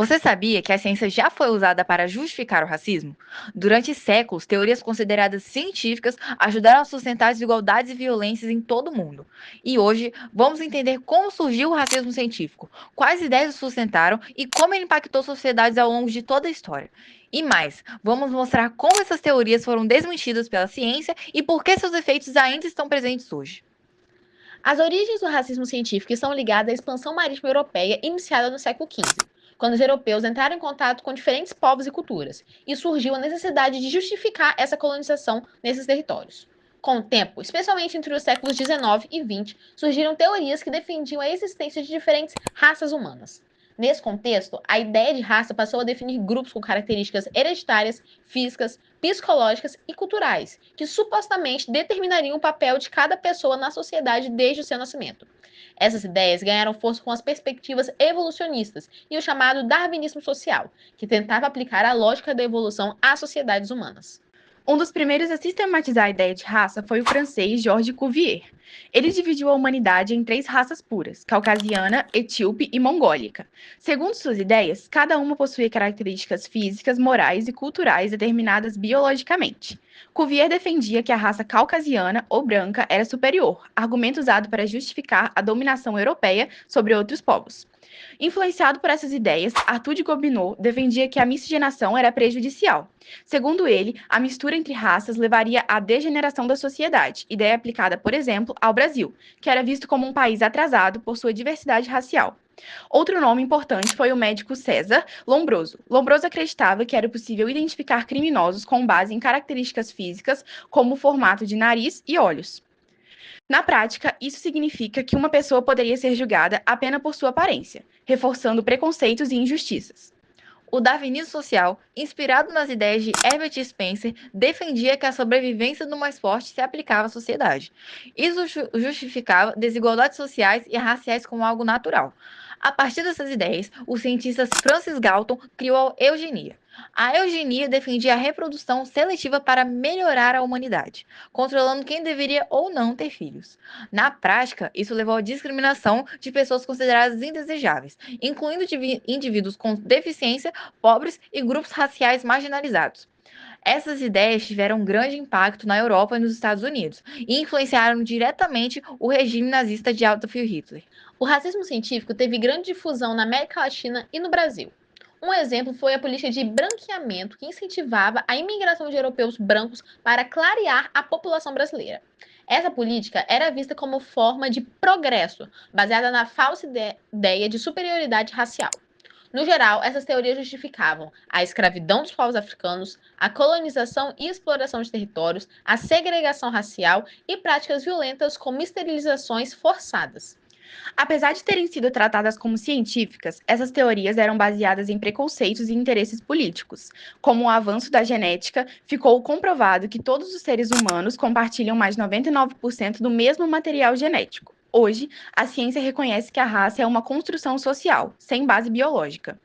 Você sabia que a ciência já foi usada para justificar o racismo? Durante séculos, teorias consideradas científicas ajudaram a sustentar desigualdades e violências em todo o mundo. E hoje, vamos entender como surgiu o racismo científico, quais ideias o sustentaram e como ele impactou sociedades ao longo de toda a história. E mais, vamos mostrar como essas teorias foram desmentidas pela ciência e por que seus efeitos ainda estão presentes hoje. As origens do racismo científico estão ligadas à expansão marítima europeia iniciada no século XV, quando os europeus entraram em contato com diferentes povos e culturas, e surgiu a necessidade de justificar essa colonização nesses territórios. Com o tempo, especialmente entre os séculos XIX e XX, surgiram teorias que defendiam a existência de diferentes raças humanas. Nesse contexto, a ideia de raça passou a definir grupos com características hereditárias, físicas, psicológicas e culturais, que supostamente determinariam o papel de cada pessoa na sociedade desde o seu nascimento. Essas ideias ganharam força com as perspectivas evolucionistas e o chamado darwinismo social, que tentava aplicar a lógica da evolução às sociedades humanas. Um dos primeiros a sistematizar a ideia de raça foi o francês Georges Cuvier. Ele dividiu a humanidade em três raças puras: caucasiana, etíope e mongólica. Segundo suas ideias, cada uma possuía características físicas, morais e culturais determinadas biologicamente. Cuvier defendia que a raça caucasiana ou branca era superior, argumento usado para justificar a dominação europeia sobre outros povos. Influenciado por essas ideias, Arthur de Gobineau defendia que a miscigenação era prejudicial. Segundo ele, a mistura entre raças levaria à degeneração da sociedade, ideia aplicada, por exemplo, ao Brasil, que era visto como um país atrasado por sua diversidade racial. Outro nome importante foi o médico César Lombroso. Lombroso acreditava que era possível identificar criminosos com base em características físicas, como o formato de nariz e olhos. Na prática, isso significa que uma pessoa poderia ser julgada apenas por sua aparência, reforçando preconceitos e injustiças. O darwinismo social, inspirado nas ideias de Herbert Spencer, defendia que a sobrevivência do mais forte se aplicava à sociedade. Isso justificava desigualdades sociais e raciais como algo natural. A partir dessas ideias, o cientista Francis Galton criou a eugenia. A eugenia defendia a reprodução seletiva para melhorar a humanidade, controlando quem deveria ou não ter filhos. Na prática, isso levou à discriminação de pessoas consideradas indesejáveis, incluindo indivíduos com deficiência, pobres e grupos raciais marginalizados. Essas ideias tiveram um grande impacto na Europa e nos Estados Unidos e influenciaram diretamente o regime nazista de Adolf Hitler. O racismo científico teve grande difusão na América Latina e no Brasil. Um exemplo foi a política de branqueamento que incentivava a imigração de europeus brancos para clarear a população brasileira. Essa política era vista como forma de progresso, baseada na falsa ideia de superioridade racial. No geral, essas teorias justificavam a escravidão dos povos africanos, a colonização e exploração de territórios, a segregação racial e práticas violentas como esterilizações forçadas. Apesar de terem sido tratadas como científicas, essas teorias eram baseadas em preconceitos e interesses políticos. Com o avanço da genética, ficou comprovado que todos os seres humanos compartilham mais de 99% do mesmo material genético. Hoje, a ciência reconhece que a raça é uma construção social, sem base biológica.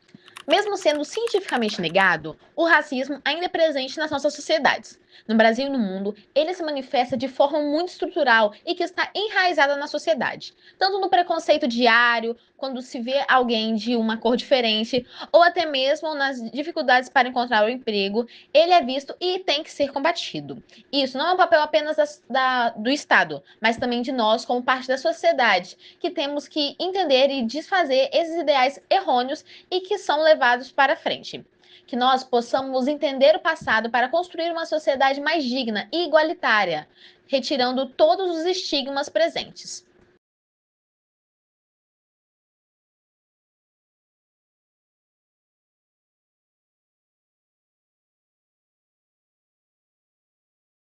Mesmo sendo cientificamente negado, o racismo ainda é presente nas nossas sociedades. No Brasil e no mundo, ele se manifesta de forma muito estrutural e que está enraizada na sociedade, tanto no preconceito diário, quando se vê alguém de uma cor diferente, ou até mesmo nas dificuldades para encontrar um emprego, ele é visto e tem que ser combatido. Isso não é um papel apenas do Estado, mas também de nós, como parte da sociedade, que temos que entender e desfazer esses ideais errôneos e que são levados para frente. Que nós possamos entender o passado para construir uma sociedade mais digna e igualitária, retirando todos os estigmas presentes.